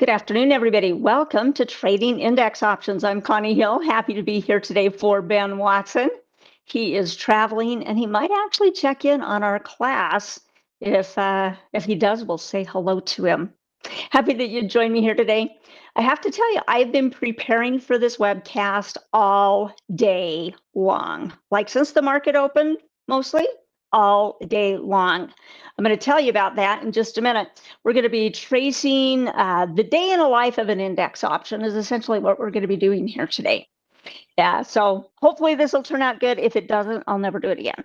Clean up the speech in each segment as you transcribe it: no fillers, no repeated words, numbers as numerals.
Good afternoon, everybody. Welcome to Trading Index Options. I'm Connie Hill. Happy to be here today for Ben Watson. He is traveling, and he might actually check in on our class. If he does, we'll say hello to him. Happy that you joined me here today. I have to tell you, I've been preparing for this webcast all day long, like since the market opened, mostly all day long. I'm going to tell you about that in just a minute. We're going to be tracing the day in the life of an index option is essentially what we're going to be doing here today. Yeah, so hopefully this will turn out good. If it doesn't, I'll never do it again.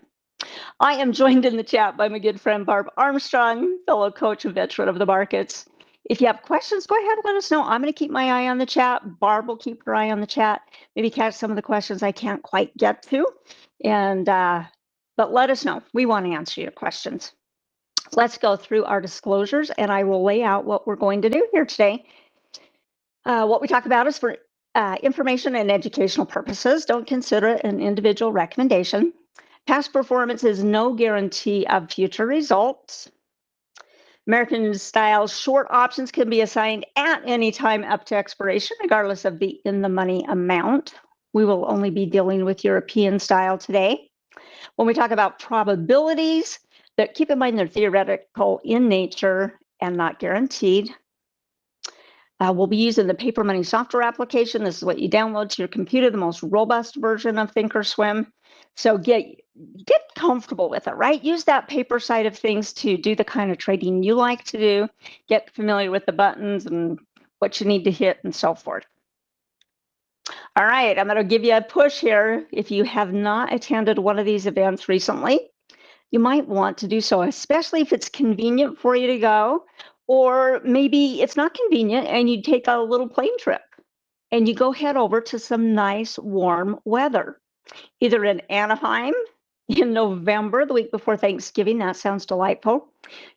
I am joined in the chat by my good friend Barb Armstrong, fellow coach and veteran of the markets. If you have questions, go ahead and let us know. I'm going to keep my eye on the chat. Barb will keep her eye on the chat. Maybe catch some of the questions I can't quite get to. But let us know. We want to answer your questions. Let's go through our disclosures, and I will lay out what we're going to do here today. What we talk about is for information and educational purposes. Don't consider it an individual recommendation. Past performance is no guarantee of future results. American style short options can be assigned at any time up to expiration, regardless of the in-the-money amount. We will only be dealing with European style today. When we talk about probabilities, keep in mind they're theoretical in nature and not guaranteed. We'll be using the Paper Money software application. This is what you download to your computer, the most robust version of Thinkorswim. So get comfortable with it, right? Use that paper side of things to do the kind of trading you like to do. Get familiar with the buttons and what you need to hit and so forth. All right, I'm going to give you a push here. If you have not attended one of these events recently, you might want to do so, especially if it's convenient for you to go, or maybe it's not convenient and you take a little plane trip and you go head over to some nice warm weather, either in Anaheim in November, the week before Thanksgiving. That sounds delightful.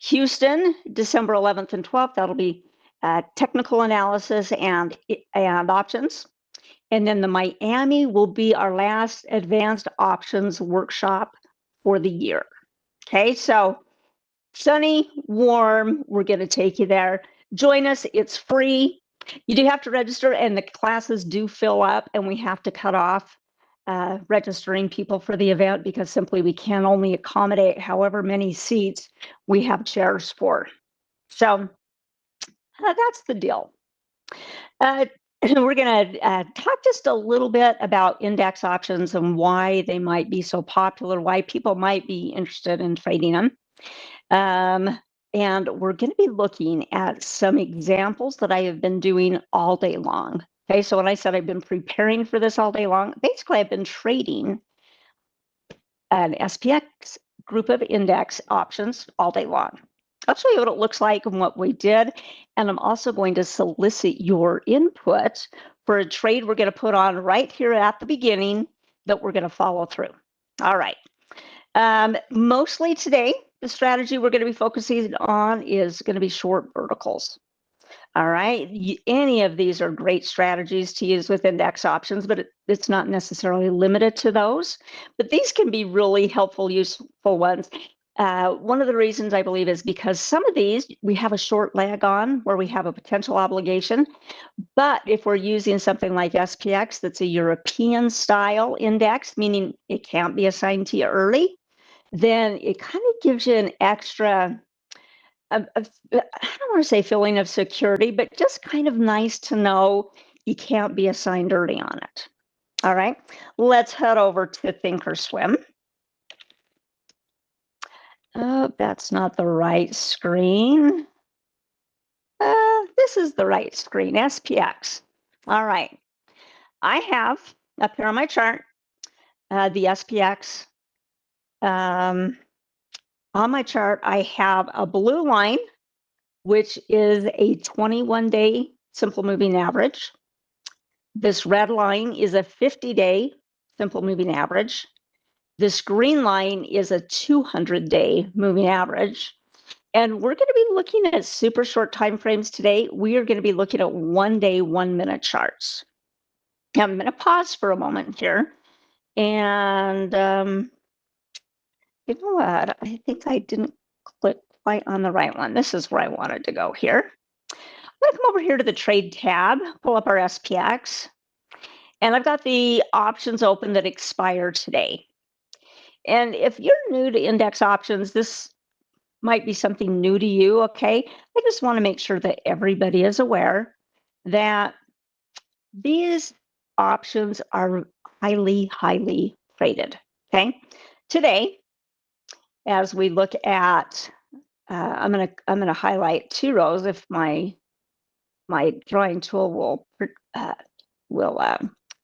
Houston, December 11th and 12th. That'll be technical analysis and options. And then the Miami will be our last advanced options workshop for the year. Okay, so sunny, warm, we're going to take you there. Join us, it's free. You do have to register, and the classes do fill up, and we have to cut off registering people for the event because simply we can only accommodate however many seats we have chairs for. So that's the deal. We're going to talk just a little bit about index options and why they might be so popular, why people might be interested in trading them. And we're going to be looking at some examples that I have been doing all day long. Okay, so when I said I've been preparing for this all day long, basically I've been trading an SPX group of index options all day long. I'll show you what it looks like and what we did. And I'm also going to solicit your input for a trade we're going to put on right here at the beginning that we're going to follow through. All right. Mostly today, the strategy we're going to be focusing on is going to be short verticals. All right. Any of these are great strategies to use with index options, but it's not necessarily limited to those. But these can be really helpful, useful ones. One of the reasons I believe is because some of these we have a short lag on where we have a potential obligation. But if we're using something like SPX, that's a European style index, meaning it can't be assigned to you early, then it kind of gives you an extra, I don't want to say feeling of security, but just kind of nice to know you can't be assigned early on it. All right, let's head over to Thinkorswim. Oh, that's not the right screen. This is the right screen, SPX. All right. I have up here on my chart the SPX. On my chart, I have a blue line, which is a 21-day simple moving average. This red line is a 50-day simple moving average. This green line is a 200-day moving average. And we're going to be looking at super short time frames today. We are going to be looking at 1 day, 1 minute charts. Now, I'm going to pause for a moment here. And you know what? I think I didn't click quite on the right one. This is where I wanted to go here. I'm going to come over here to the trade tab, pull up our SPX, and I've got the options open that expire today. And if you're new to index options, this might be something new to you, okay? I just want to make sure that everybody is aware that these options are highly, highly traded, okay? Today, as we look at, I'm gonna highlight 2 rows if my drawing tool will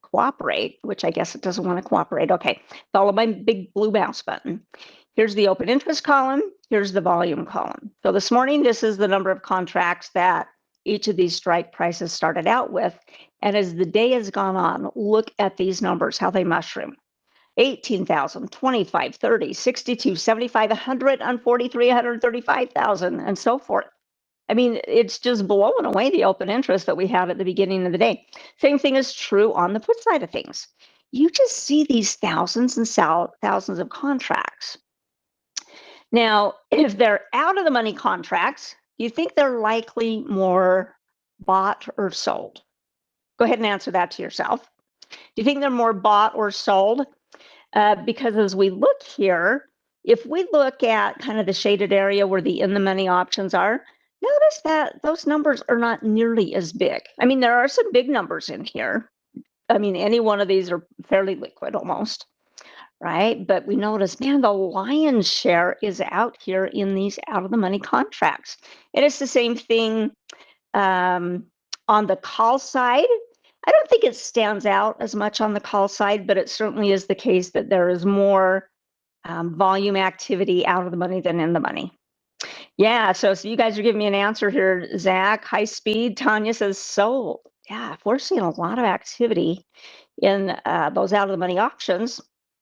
cooperate, which I guess it doesn't want to cooperate. Okay, follow my big blue mouse button. Here's the open interest column. Here's the volume column. So this morning, this is the number of contracts that each of these strike prices started out with. And as the day has gone on, look at these numbers, how they mushroom. 18,000, 25, 30, 62, 75, 143, 135,000, and so forth. I mean, it's just blowing away the open interest that we have at the beginning of the day. Same thing is true on the put side of things. You just see these thousands and thousands of contracts. Now, if they're out of the money contracts, do you think they're likely more bought or sold? Go ahead and answer that to yourself. Do you think they're more bought or sold? Because as we look here, if we look at kind of the shaded area where the in the money options are, notice that those numbers are not nearly as big. I mean, there are some big numbers in here. I mean, any one of these are fairly liquid almost, right? But we notice, man, the lion's share is out here in these out of the money contracts. And it's the same thing on the call side. I don't think it stands out as much on the call side, but it certainly is the case that there is more volume activity out of the money than in the money. Yeah, so you guys are giving me an answer here, Zach. High speed. Tanya says sold. Yeah, if we're seeing a lot of activity in those out of the money options,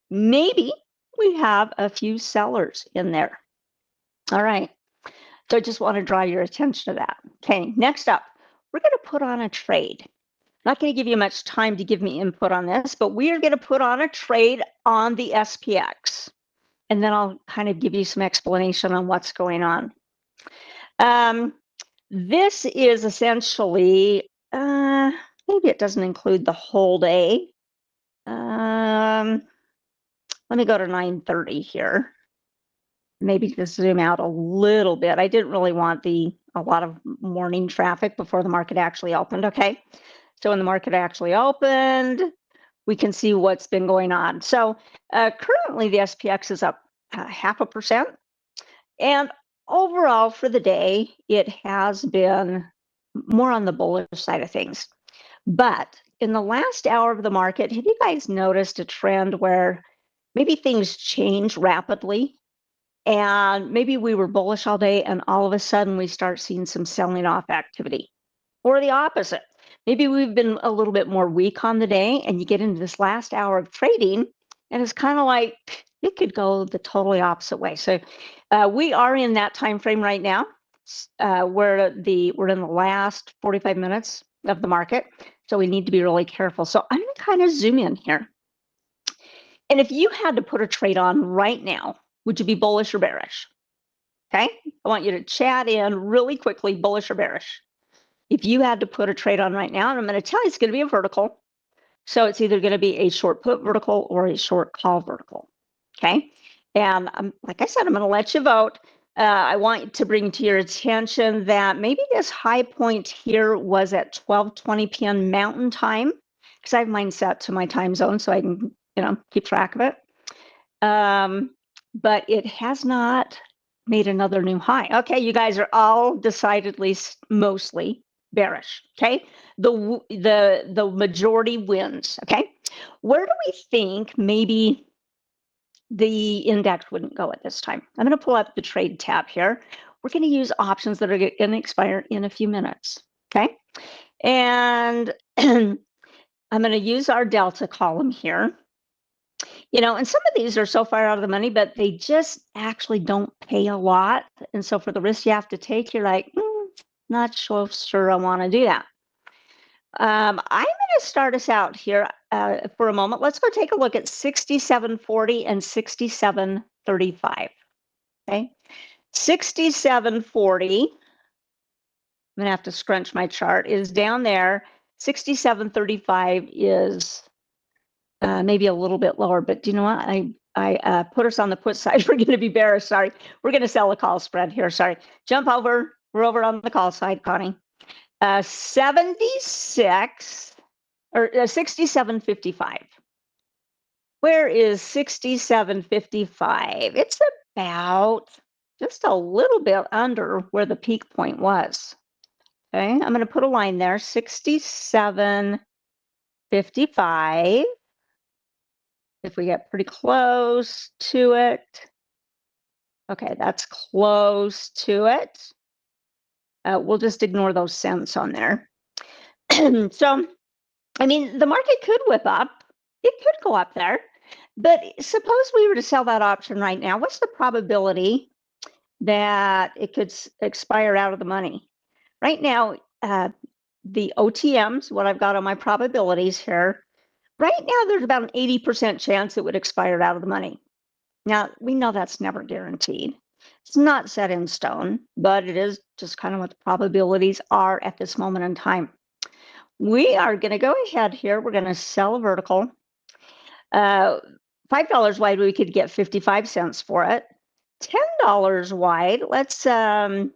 maybe we have a few sellers in there. All right. So I just want to draw your attention to that. Okay, next up, we're going to put on a trade. Not going to give you much time to give me input on this, but we are going to put on a trade on the SPX. And then I'll kind of give you some explanation on what's going on. This is essentially, maybe it doesn't include the whole day. Let me go to 9:30 here. Maybe just zoom out a little bit. I didn't really want a lot of morning traffic before the market actually opened, okay? So when the market actually opened, we can see what's been going on. So currently the SPX is up 0.5%. And overall for the day, it has been more on the bullish side of things. But in the last hour of the market, have you guys noticed a trend where maybe things change rapidly? And maybe we were bullish all day and all of a sudden we start seeing some selling off activity. Or the opposite. Maybe we've been a little bit more weak on the day and you get into this last hour of trading and it's kind of like it could go the totally opposite way. So we are in that time frame right now. We're in the last 45 minutes of the market. So we need to be really careful. So I'm going to kind of zoom in here. And if you had to put a trade on right now, would you be bullish or bearish? Okay, I want you to chat in really quickly, bullish or bearish. If you had to put a trade on right now, and I'm going to tell you it's going to be a vertical. So it's either going to be a short put vertical or a short call vertical. Okay, and like I said, I'm going to let you vote. I want to bring to your attention that maybe this high point here was at 12:20 p.m. Mountain Time, because I have mine set to my time zone so I can, keep track of it. But it has not made another new high. Okay, you guys are all decidedly mostly bearish. Okay, the majority wins. Okay, where do we think maybe the index wouldn't go at this time? I'm going to pull up the trade tab here. We're going to use options that are going to expire in a few minutes. Okay, and I'm going to use our delta column here. And some of these are so far out of the money, but they just actually don't pay a lot. And so for the risk you have to take, you're like, not sure I want to do that. I'm going to start us out here for a moment. Let's go take a look at 67.40 and 67.35. Okay, 67.40 going to have to scrunch my chart, is down there. 67.35 is maybe a little bit lower, but do you know what? I put us on the put side. We're going to be bearish. Sorry. We're going to sell a call spread here. Sorry. Jump over. We're over on the call side, Connie. 76 or 67.55. Where is 67.55? It's about just a little bit under where the peak point was. Okay, I'm going to put a line there, 67.55. If we get pretty close to it. Okay, that's close to it. We'll just ignore those cents on there. So, I mean, the market could whip up. It could go up there. But suppose we were to sell that option right now. What's the probability that it could expire out of the money? Right now, the OTMs, what I've got on my probabilities here, right now there's about an 80% chance it would expire out of the money. Now, we know that's never guaranteed. It's not set in stone, but it is just kind of what the probabilities are at this moment in time. We are going to go ahead here. We're going to sell a vertical. $5 wide, we could get 55 cents for it. $10 wide, let's go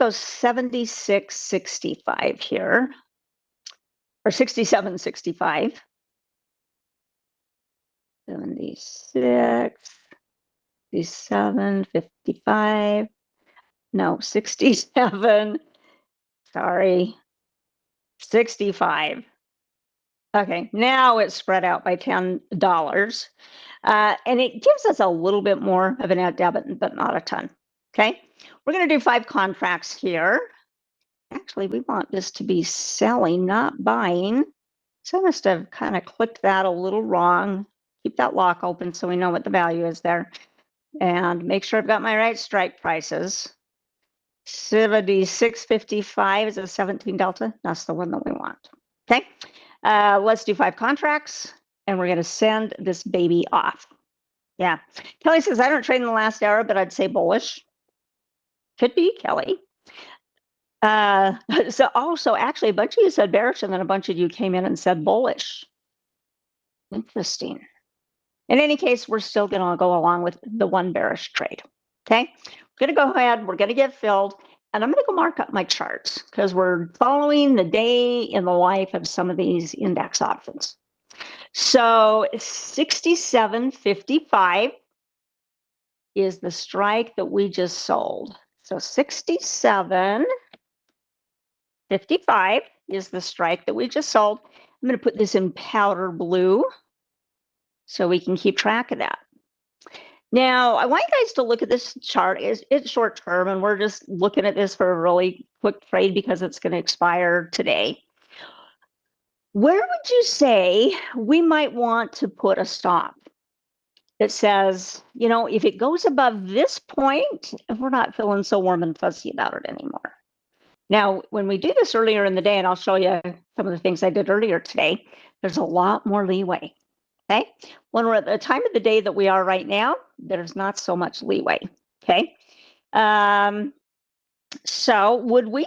76.65 here, or 67.65. 76, 57.55. No, 67. Sorry, 65. Okay, now it's spread out by $10. And it gives us a little bit more of a net debit, but not a ton. Okay, we're going to do 5 contracts here. Actually, we want this to be selling, not buying. So I must have kind of clicked that a little wrong. Keep that lock open so we know what the value is there. And make sure I've got my right strike prices. 76.55 is a 17 delta. That's the one that we want. Okay, let's do 5 contracts. And we're going to send this baby off. Yeah. Kelly says, I don't trade in the last hour, but I'd say bullish. Could be, Kelly. So also, actually, a bunch of you said bearish, and then a bunch of you came in and said bullish. Interesting. In any case, we're still going to go along with the one bearish trade. Okay. We're going to go ahead. We're going to get filled. And I'm going to go mark up my charts because we're following the day in the life of some of these index options. So 67.55 is the strike that we just sold. So 67.55 is the strike that we just sold. I'm going to put this in powder blue so we can keep track of that. Now, I want you guys to look at this chart. It's short term, and we're just looking at this for a really quick trade because it's going to expire today. Where would you say we might want to put a stop? It says, you know, if it goes above this point, we're not feeling so warm and fuzzy about it anymore. Now, when we do this earlier in the day, and I'll show you some of the things I did earlier today, there's a lot more leeway. Okay, when we're at the time of the day that we are right now, there's not so much leeway. Okay, so would we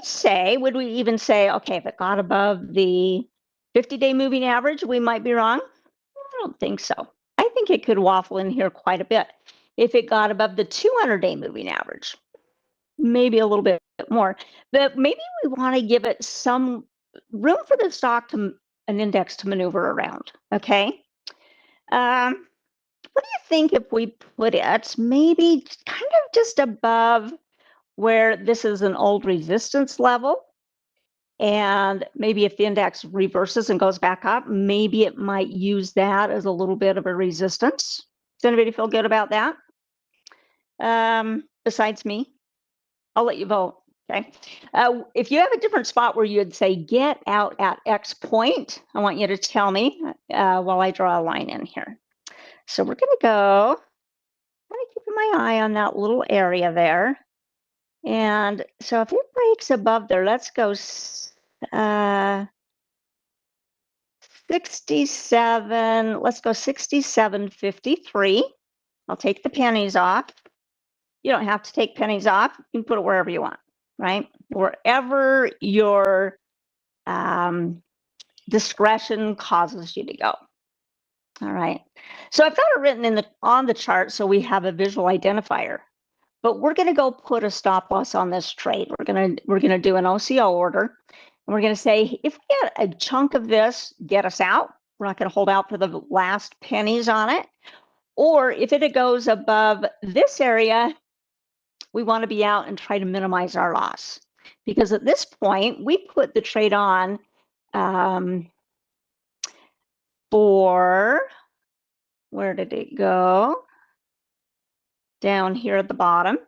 even say, okay, if it got above the 50-day moving average, we might be wrong? I don't think so. I think it could waffle in here quite a bit. If it got above the 200-day moving average, maybe a little bit more, but maybe we want to give it some room for the stock to an index to maneuver around. Okay. What do you think if we put it maybe kind of just above where this is an old resistance level? And maybe if the index reverses and goes back up, maybe it might use that as a little bit of a resistance. Does anybody feel good about that? Besides me? I'll let you vote. Okay. If you have a different spot where you'd say get out at X point, I want you to tell me while I draw a line in here. So we're going to go, I'm keeping my eye on that little area there. And so if it breaks above there, let's go 67, let's go 67.53. I'll take the pennies off. You don't have to take pennies off. You can put it wherever you want, right? wherever your discretion causes you to go. All right. So I've got it written on the chart so we have a visual identifier. But we're going to go put a stop loss on this trade. We're going to do an OCO order, and we're going to say if we get a chunk of this, get us out. We're not going to hold out for the last pennies on it. Or if it goes above this area, we want to be out and try to minimize our loss. Because at this point, we put the trade on for, where did it go? Down here at the bottom.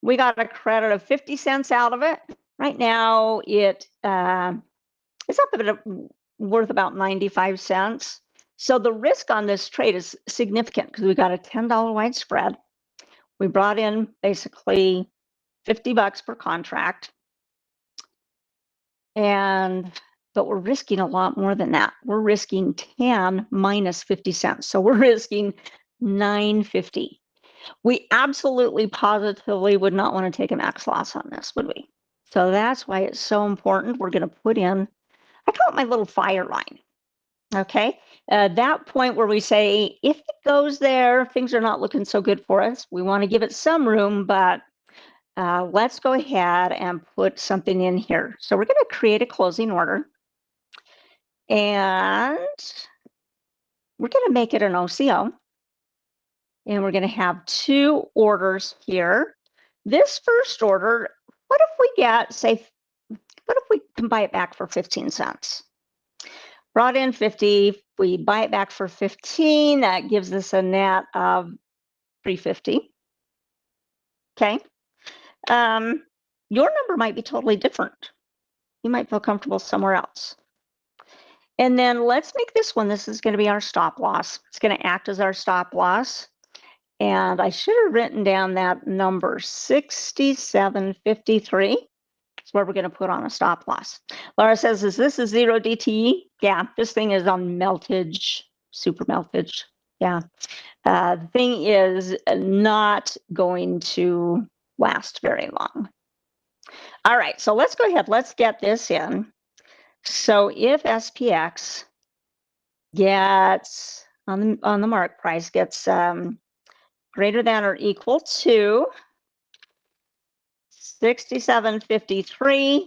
We got a credit of 50 cents out of it. Right now, it's up a bit worth about 95 cents. So the risk on this trade is significant because we got a $10 wide spread. We brought in basically $50 per contract. But we're risking a lot more than that. We're risking 10 minus 50 cents. So we're risking $9.50. We absolutely positively would not want to take a max loss on this, would we? So that's why it's so important. We're going to put in, I call it my little fire line. Okay, that point where we say, if it goes there, things are not looking so good for us. We want to give it some room, but let's go ahead and put something in here. So we're going to create a closing order. And we're going to make it an OCO. And we're going to have two orders here. This first order, what if we get, say, what if we can buy it back for 15 cents? Brought in 50, we buy it back for 15, that gives us a net of 350. Okay. Your number might be totally different. You might feel comfortable somewhere else. And then let's make this one, this is going to be our stop loss. It's going to act as our stop loss. And I should have written down that number, 67.53. That's where we're going to put on a stop loss. Laura says, is this a 0 DTE? Yeah, this thing is on meltage, super meltage. Yeah. The thing is not going to last very long. All right, so let's go ahead. Let's get this in. So if SPX gets, on the mark price, gets greater than or equal to 67.53,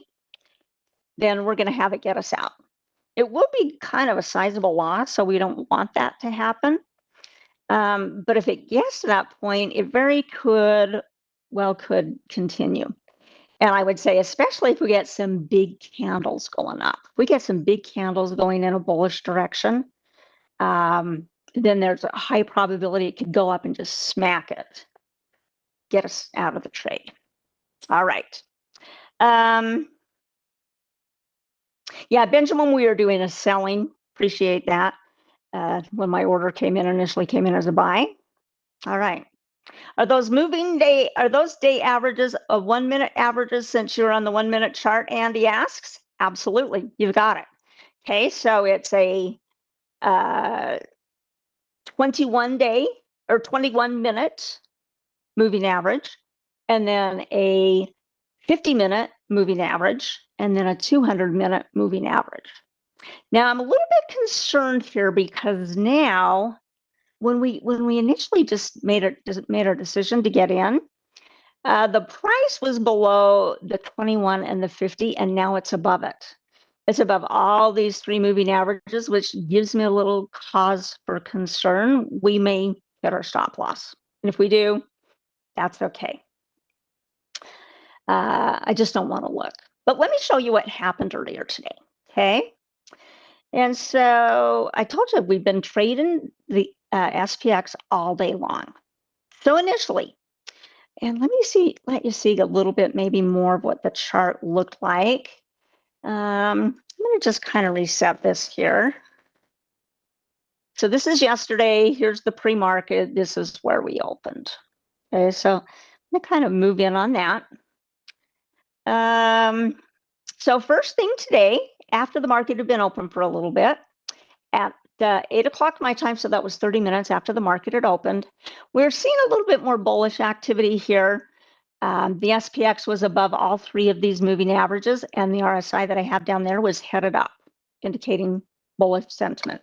then we're going to have it get us out. It will be kind of a sizable loss, so we don't want that to happen. But if it gets to that point, it very could continue. And I would say, especially if we get some big candles going up, if we get some big candles going in a bullish direction, then there's a high probability it could go up and just smack it, get us out of the trade. All right. Yeah, Benjamin, we are doing a selling. Appreciate that. When my order initially came in as a buy. All right. Are those day averages of 1 minute averages since you're on the 1 minute chart, Andy asks? Absolutely, you've got it. Okay, so it's a 21 day or 21 minute moving average, and then a 50 minute moving average, and then a 200 minute moving average. Now I'm a little bit concerned here because now when we initially just made our decision to get in, the price was below the 21 and the 50, and now it's above it. It's above all these three moving averages, which gives me a little cause for concern. We may hit our stop loss. And if we do, that's okay. I just don't want to look. But let me show you what happened earlier today, okay? And so I told you we've been trading the SPX all day long. So initially, and let you see a little bit maybe more of what the chart looked like. I'm going to just kind of reset this here. So this is yesterday. Here's the pre-market. This is where we opened. Okay, so I'm going to kind of move in on that. So first thing today, after the market had been open for a little bit, at 8 o'clock my time, so that was 30 minutes after the market had opened, we're seeing a little bit more bullish activity here. The SPX was above all three of these moving averages, and the RSI that I have down there was headed up, indicating bullish sentiment.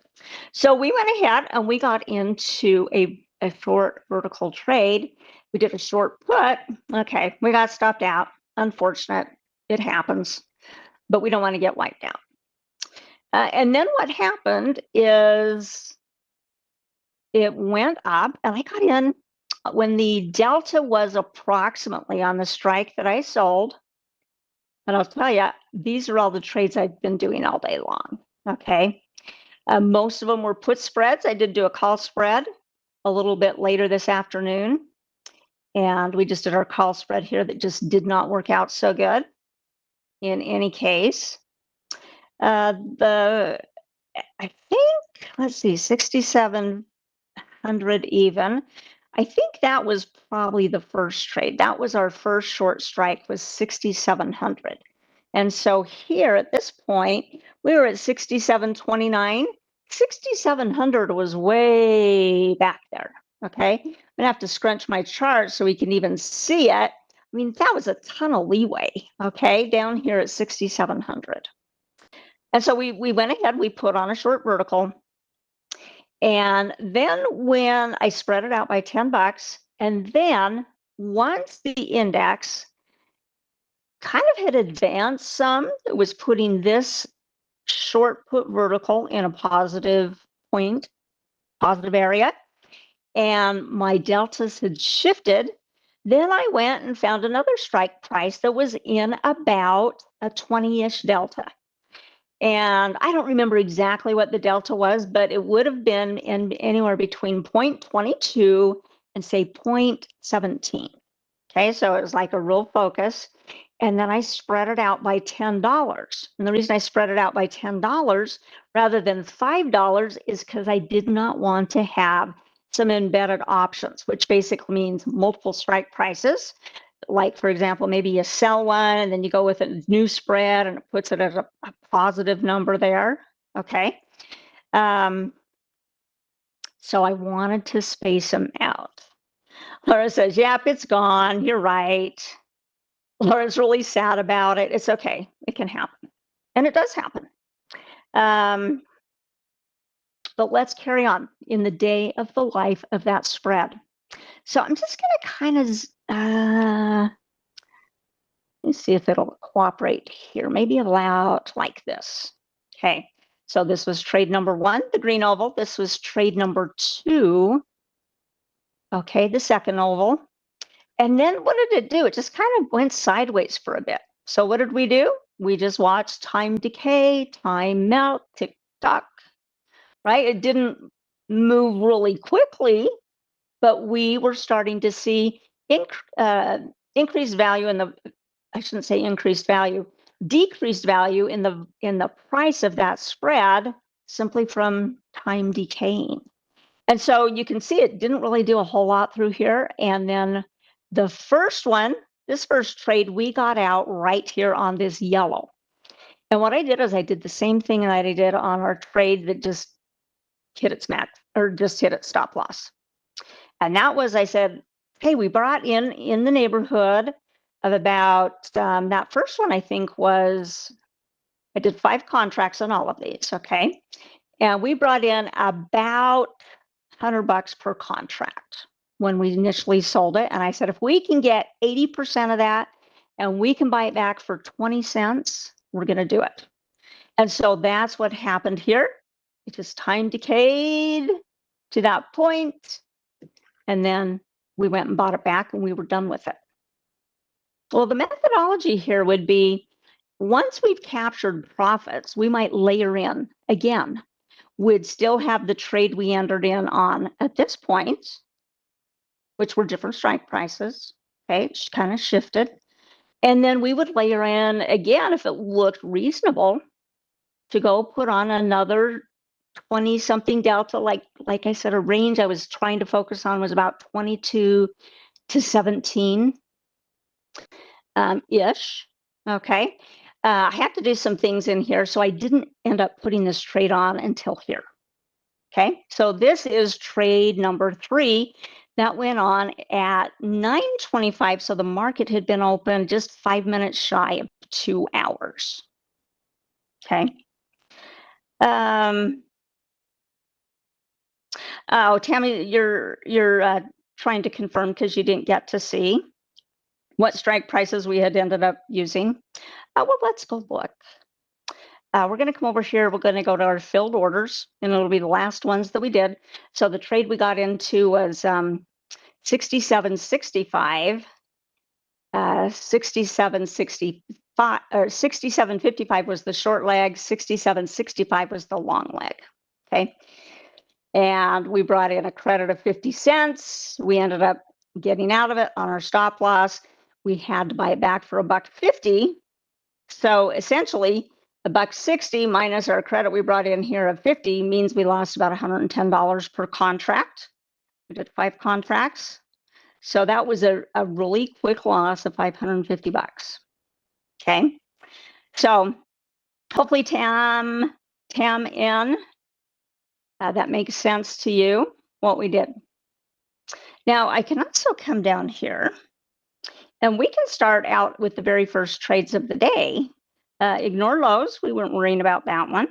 So we went ahead and we got into a short vertical trade. We did a short put. Okay, we got stopped out. Unfortunate. It happens, but we don't want to get wiped out. And then what happened is it went up, and I got in when the delta was approximately on the strike that I sold. And I'll tell you, these are all the trades I've been doing all day long. Okay. Most of them were put spreads. I did do a call spread a little bit later this afternoon. And we just did our call spread here that just did not work out so good. In any case, I think, let's see, 6,700 even. I think that was probably the first trade. That was our first short strike, was 6,700. And so here at this point, we were at 6,729. 6,700 was way back there. Okay, I'm gonna have to scrunch my chart so we can even see it. I mean, that was a ton of leeway. Okay, down here at 6,700. And so we went ahead, we put on a short vertical. And then when I spread it out by 10 bucks, and then once the index kind of had advanced some, it was putting this short put vertical in a positive point, positive area, and my deltas had shifted. Then I went and found another strike price that was in about a 20-ish delta. And I don't remember exactly what the delta was, but it would have been in anywhere between 0.22 and say 0.17. Okay, so it was like a real focus. And then I spread it out by $10. And the reason I spread it out by $10 rather than $5 is because I did not want to have some embedded options, which basically means multiple strike prices. Like, for example, maybe you sell one and then you go with a new spread and it puts it at a positive number there. Okay. So I wanted to space them out. Laura says, yep, it's gone. You're right. Laura's really sad about it. It's okay. It can happen. And it does happen. But let's carry on in the day of the life of that spread. So I'm just going to kind of, let's see if it'll cooperate here. Maybe about like this. Okay. So this was trade number one, the green oval. This was trade number two. Okay, the second oval. And then what did it do? It just kind of went sideways for a bit. So what did we do? We just watched time decay, time melt, tick tock, right? It didn't move really quickly, but we were starting to see increased value in the, I shouldn't say increased value, decreased value in the price of that spread simply from time decaying. And so you can see it didn't really do a whole lot through here. And then the first one, this first trade, we got out right here on this yellow. And what I did is I did the same thing that I did on our trade that just hit its max or just hit its stop loss. And that was, I said, hey, we brought in the neighborhood of about, that first one I think was, I did 5 contracts on all of these, okay? And we brought in about $100 per contract when we initially sold it. And I said, if we can get 80% of that and we can buy it back for 20 cents, we're going to do it. And so that's what happened here. It just time decayed to that point. And then we went and bought it back and we were done with it. Well, the methodology here would be once we've captured profits, we might layer in again. We'd still have the trade we entered in on at this point, which were different strike prices. Okay, kind of shifted. And then we would layer in again, if it looked reasonable, to go put on another 20 something delta. Like I said, a range I was trying to focus on was about 22 to 17 ish. Okay. I had to do some things in here, so I didn't end up putting this trade on until here. Okay, so this is trade number 3. That went on at 9:25, so the market had been open just 5 minutes shy of 2 hours. Okay. Oh, Tammy, you're trying to confirm because you didn't get to see what strike prices we had ended up using. Well, let's go look. We're going to come over here. We're going to go to our filled orders, and it'll be the last ones that we did. So the trade we got into was 67.65, 67.65, or 67.55 was the short leg. 67.65 was the long leg. Okay. And we brought in a credit of 50 cents. We ended up getting out of it on our stop loss. We had to buy it back for $1.50. So essentially, $1.60 minus our credit we brought in here of 50 means we lost about $110 per contract. We did 5 contracts. So that was a really quick loss of $550. Okay. So hopefully Tam N, that makes sense to you, what we did. Now I can also come down here and we can start out with the very first trades of the day. Ignore lows, we weren't worrying about that one.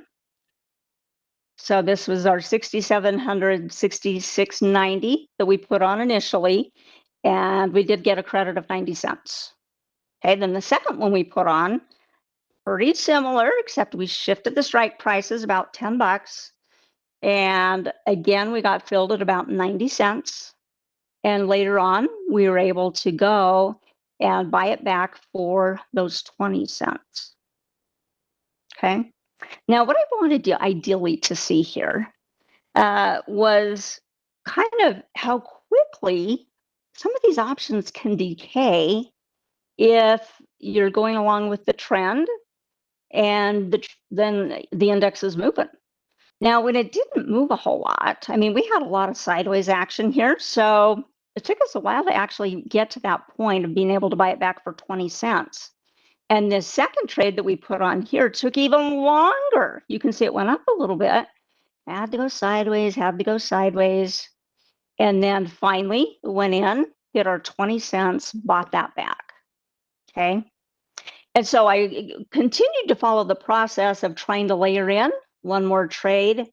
So this was our 6,700, 66.90 that we put on initially, and we did get a credit of 90 cents. Okay, then the second one we put on, pretty similar, except we shifted the strike prices about $10. And again, we got filled at about 90 cents. And later on, we were able to go and buy it back for those 20 cents. Okay. Now, what I wanted ideally to see here was kind of how quickly some of these options can decay if you're going along with the trend and then the index is moving. Now, when it didn't move a whole lot, I mean, we had a lot of sideways action here. So it took us a while to actually get to that point of being able to buy it back for 20 cents. And the second trade that we put on here took even longer. You can see it went up a little bit, had to go sideways, and then finally went in, hit our 20 cents, bought that back. Okay. And so I continued to follow the process of trying to layer in one more trade,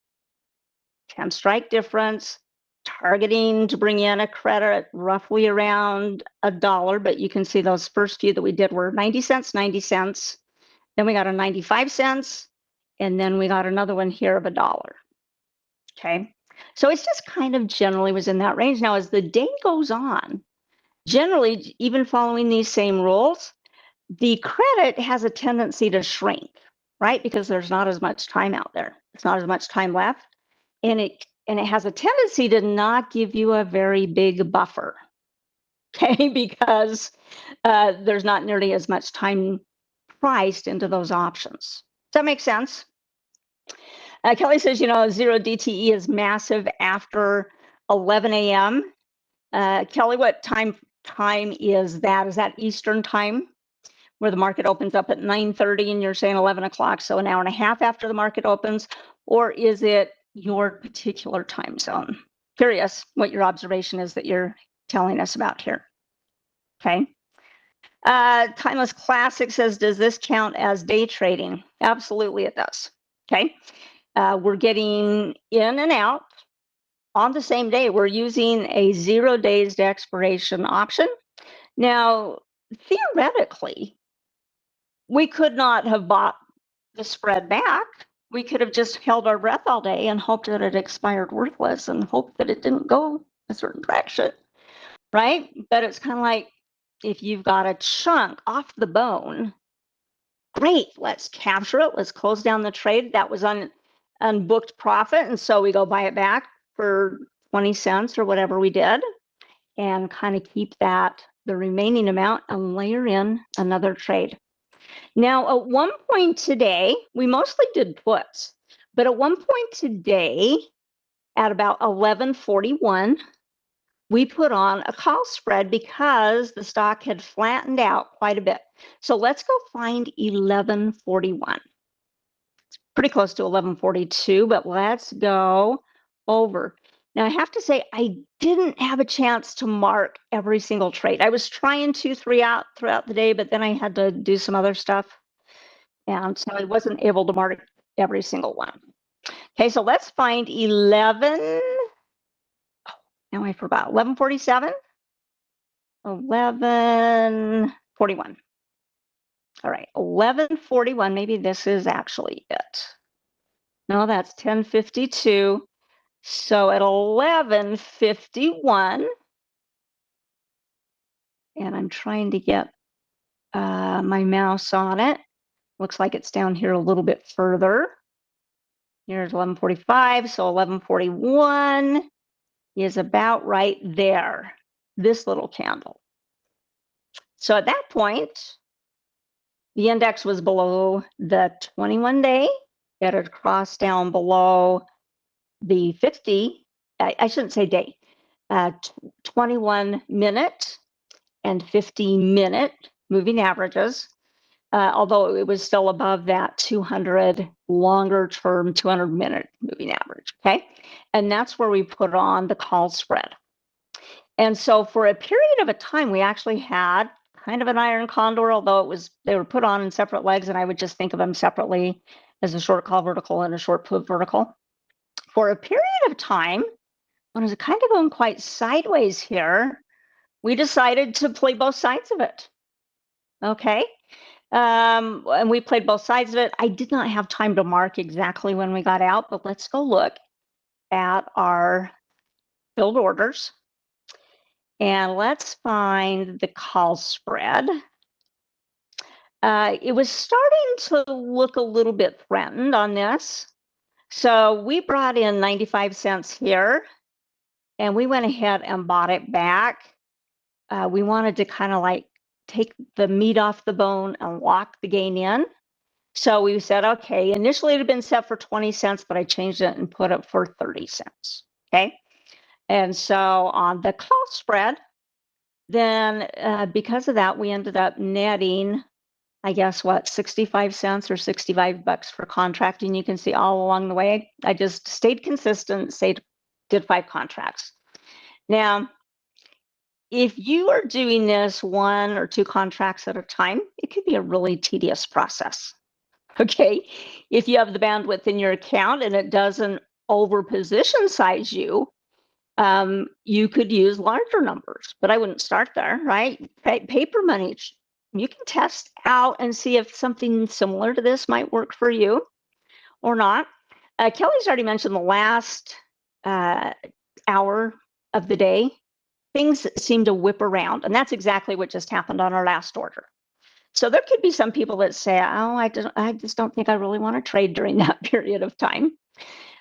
10 strike difference, targeting to bring in a credit roughly around $1, but you can see those first few that we did were 90 cents, 90 cents. Then we got a 95 cents, and then we got another one here of $1. Okay, so it's just kind of generally was in that range. Now, as the day goes on, generally, even following these same rules, the credit has a tendency to shrink, right? Because there's not as much time out there. It's not as much time left. And it has a tendency to not give you a very big buffer, okay? Because there's not nearly as much time priced into those options. Does that make sense? Kelly says, you know, 0 DTE is massive after 11 a.m. Kelly, what time is that? Is that Eastern time, where the market opens up at 9:30 and you're saying 11 o'clock, so an hour and a half after the market opens? Or is it your particular time zone? Curious what your observation is that you're telling us about here. Okay. Timeless Classic says, does this count as day trading? Absolutely it does. Okay. We're getting in and out on the same day. We're using a 0 days to expiration option. Now, theoretically, we could not have bought the spread back. We could have just held our breath all day and hoped that it expired worthless and hoped that it didn't go a certain direction, right? But it's kind of like, if you've got a chunk off the bone, great, let's capture it. Let's close down the trade. That was unbooked profit. And so we go buy it back for 20 cents or whatever we did and kind of keep that, the remaining amount, and layer in another trade. Now, at one point today, we mostly did puts, but at one point today, at about 11:41, we put on a call spread because the stock had flattened out quite a bit. So let's go find 11:41. It's pretty close to 11:42, but let's go over. Now, I have to say, I didn't have a chance to mark every single trade. I was trying to throughout the day, but then I had to do some other stuff. And so I wasn't able to mark every single one. Okay, so let's find 11. Oh, now I forgot. 1147? 1141. All right, 1141. Maybe this is actually it. No, that's 1052. So at 1151, and I'm trying to get my mouse on it. Looks like it's down here a little bit further. Here's 1145, so 1141 is about right there, this little candle. So at that point, the index was below the 21-day. It had crossed down below the 50, I shouldn't say day, 21-minute and 50-minute moving averages, although it was still above that 200 longer term 200-minute moving average, okay? And that's where we put on the call spread. And so for a period of a time, we actually had kind of an iron condor, although they were put on in separate legs, and I would just think of them separately as a short call vertical and a short put vertical. For a period of time, when it was kind of going quite sideways here, we decided to play both sides of it. Okay. And we played both sides of it. I did not have time to mark exactly when we got out, but let's go look at our filled orders. And let's find the call spread. It was starting to look a little bit threatened on this. So we brought in 95 cents here, and we went ahead and bought it back. We wanted to kind of like take the meat off the bone and lock the gain in. So we said, okay, initially it had been set for 20 cents, but I changed it and put it for 30 cents. Okay. And so on the call spread, then because of that, we ended up netting, I guess, what, 65 cents or 65 bucks for contracting. You can see all along the way, I just stayed consistent, did 5 contracts. Now, if you are doing this 1 or 2 contracts at a time, it could be a really tedious process. Okay, if you have the bandwidth in your account and it doesn't over position size you, you could use larger numbers, but I wouldn't start there, right? Paper money, you can test out and see if something similar to this might work for you or not. Kelly's already mentioned the last hour of the day, things seem to whip around, and that's exactly what just happened on our last order. So there could be some people that say, oh, I just don't think I really want to trade during that period of time.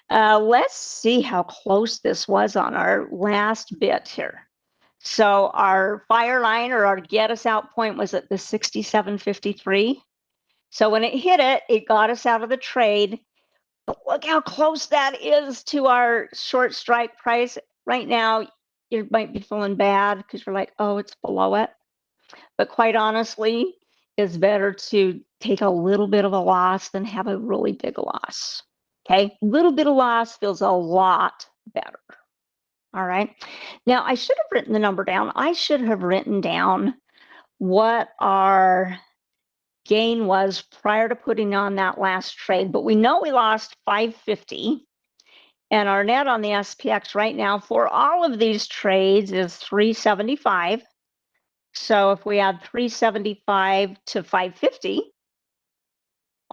Let's see how close this was on our last bit here. So our fire line or our get us out point was at the 67.53. So when it hit it, it got us out of the trade. But look how close that is to our short strike price. Right now, you might be feeling bad because you're like, oh, it's below it. But quite honestly, it's better to take a little bit of a loss than have a really big loss. Okay, a little bit of loss feels a lot better. All right. Now, I should have written the number down. I should have written down what our gain was prior to putting on that last trade, but we know we lost 550. And our net on the SPX right now for all of these trades is 375. So if we add 375 to 550,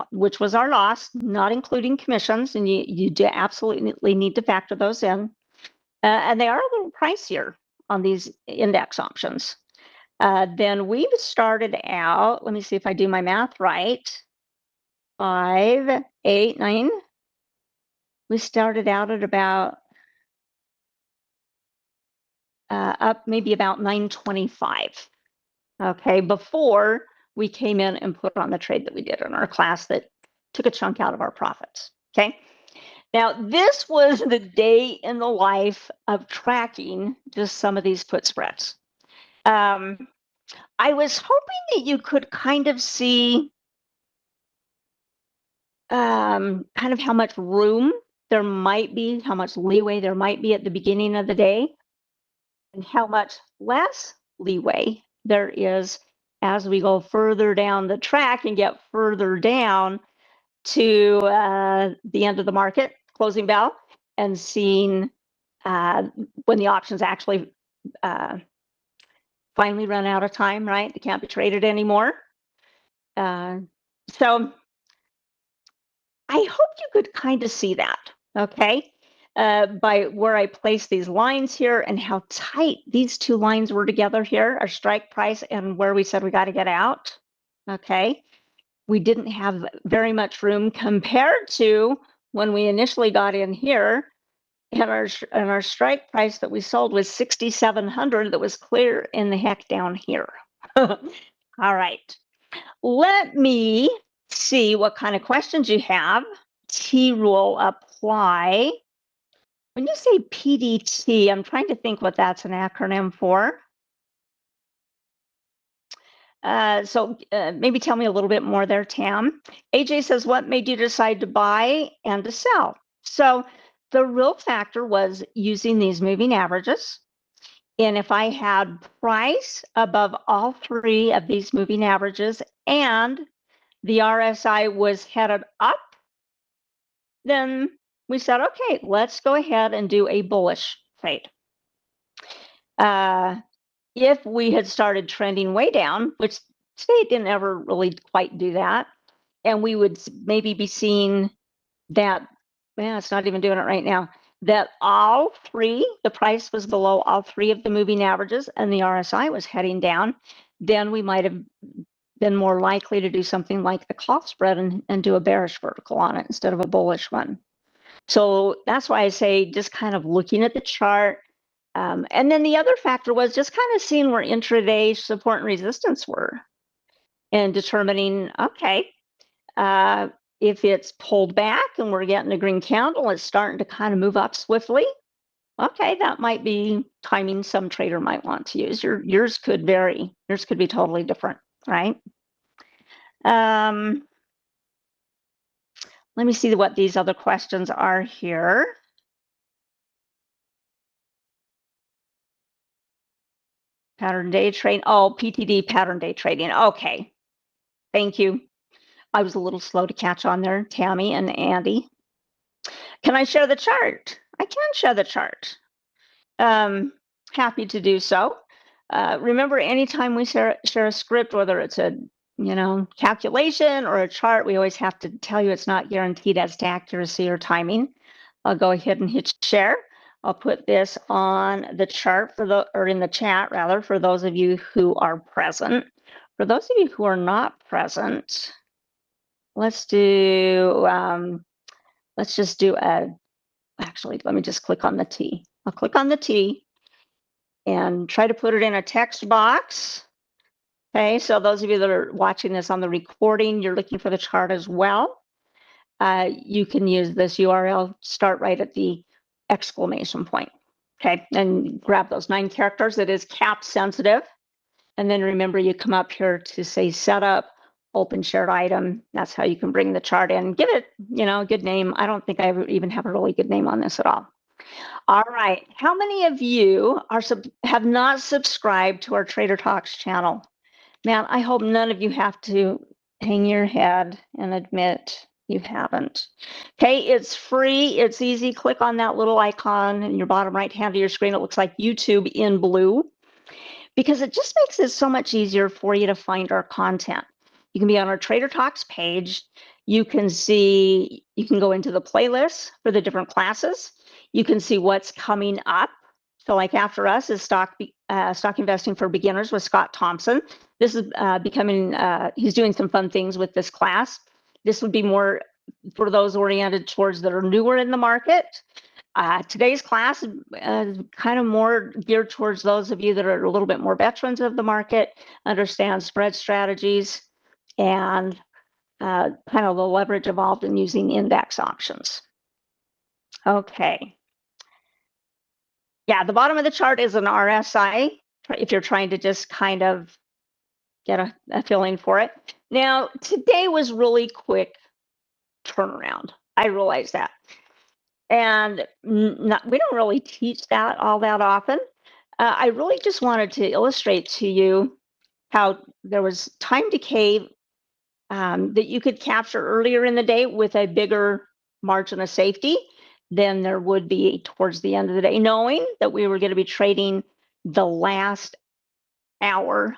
which was our loss, not including commissions, and you do absolutely need to factor those in. And they are a little pricier on these index options. Then we've started out, let me see if I do my math right, 5, 8, 9. We started out at about up maybe about 925. Okay, before we came in and put on the trade that we did in our class that took a chunk out of our profits. Okay, now this was the day in the life of tracking just some of these put spreads. I was hoping that you could kind of see kind of how much room there might be, how much leeway there might be at the beginning of the day, and how much less leeway there is as we go further down the track and get further down to the end of the market, closing bell, and seeing when the options actually finally run out of time, right? They can't be traded anymore. So I hope you could kind of see that, okay? By where I place these lines here and how tight these two lines were together here, our strike price and where we said we got to get out, okay? We didn't have very much room compared to when we initially got in here, and our strike price that we sold was 6,700. That was clear in the heck down here. All right, let me see what kind of questions you have. T-rule apply. When you say PDT, I'm trying to think what that's an acronym for. So maybe tell me a little bit more there, Tam. AJ says, what made you decide to buy and to sell? So the real factor was using these moving averages. And if I had price above all three of these moving averages and the RSI was headed up, then we said, okay, let's go ahead and do a bullish trade. If we had started trending way down, which today didn't ever really quite do that, and we would maybe be seeing that, well, it's not even doing it right now, that all three, the price was below all three of the moving averages and the RSI was heading down, then we might have been more likely to do something like the call spread and do a bearish vertical on it instead of a bullish one. So that's why I say just kind of looking at the chart. And then the other factor was just kind of seeing where intraday support and resistance were and determining, okay, if it's pulled back and we're getting a green candle, it's starting to kind of move up swiftly. Okay, that might be timing some trader might want to use. Yours could vary. Yours could be totally different, right? Let me see what these other questions are here. Pattern day trading. Oh, PTD pattern day trading. Okay, thank you. I was a little slow to catch on there, Tammy and Andy. Can I share the chart? I can share the chart. Happy to do so. Remember, anytime we share a script, whether it's a calculation or a chart, we always have to tell you it's not guaranteed as to accuracy or timing. I'll go ahead and hit share. I'll put this on the chart or in the chat rather, for those of you who are present. For those of you who are not present, let's just do actually, let me just click on the T. I'll click on the T and try to put it in a text box. Okay, so those of you that are watching this on the recording, you're looking for the chart as well. You can use this URL, start right at the exclamation point. Okay, and grab those 9 characters. It is cap sensitive. And then remember, you come up here to say setup, open shared item. That's how you can bring the chart in. Give it, a good name. I don't think I even have a really good name on this at all. All right, how many of you have not subscribed to our Trader Talks channel? Man, I hope none of you have to hang your head and admit you haven't. Okay, it's free, it's easy. Click on that little icon in your bottom right hand of your screen. It looks like YouTube in blue, because it just makes it so much easier for you to find our content. You can be on our Trader Talks page. You can go into the playlist for the different classes. You can see what's coming up. So like after us is stock investing for beginners with Scott Thompson. This is he's doing some fun things with this class. This would be more for those oriented towards that are newer in the market. Today's class is kind of more geared towards those of you that are a little bit more veterans of the market, understand spread strategies, and kind of the leverage involved in using index options. Okay. Yeah, the bottom of the chart is an RSI, if you're trying to just kind of get a feeling for it. Now, today was really quick turnaround. I realize that. And we don't really teach that all that often. I really just wanted to illustrate to you how there was time decay that you could capture earlier in the day with a bigger margin of safety than there would be towards the end of the day, knowing that we were going to be trading the last hour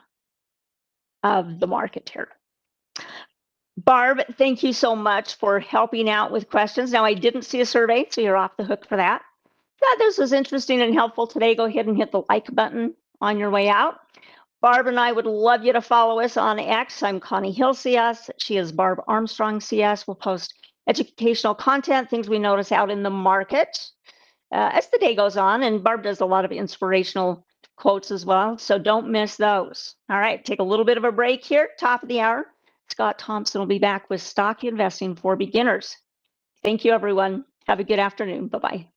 of the market here. Barb, thank you so much for helping out with questions. Now, I didn't see a survey, so you're off the hook for that. If you thought this was interesting and helpful today, go ahead and hit the like button on your way out. Barb and I would love you to follow us on X. I'm Connie Hill CS. She is Barb Armstrong CS. We'll post educational content, things we notice out in the market as the day goes on. And Barb does a lot of inspirational quotes as well, so don't miss those. All right, take a little bit of a break here, top of the hour. Scott Thompson will be back with Stock Investing for Beginners. Thank you, everyone. Have a good afternoon. Bye-bye.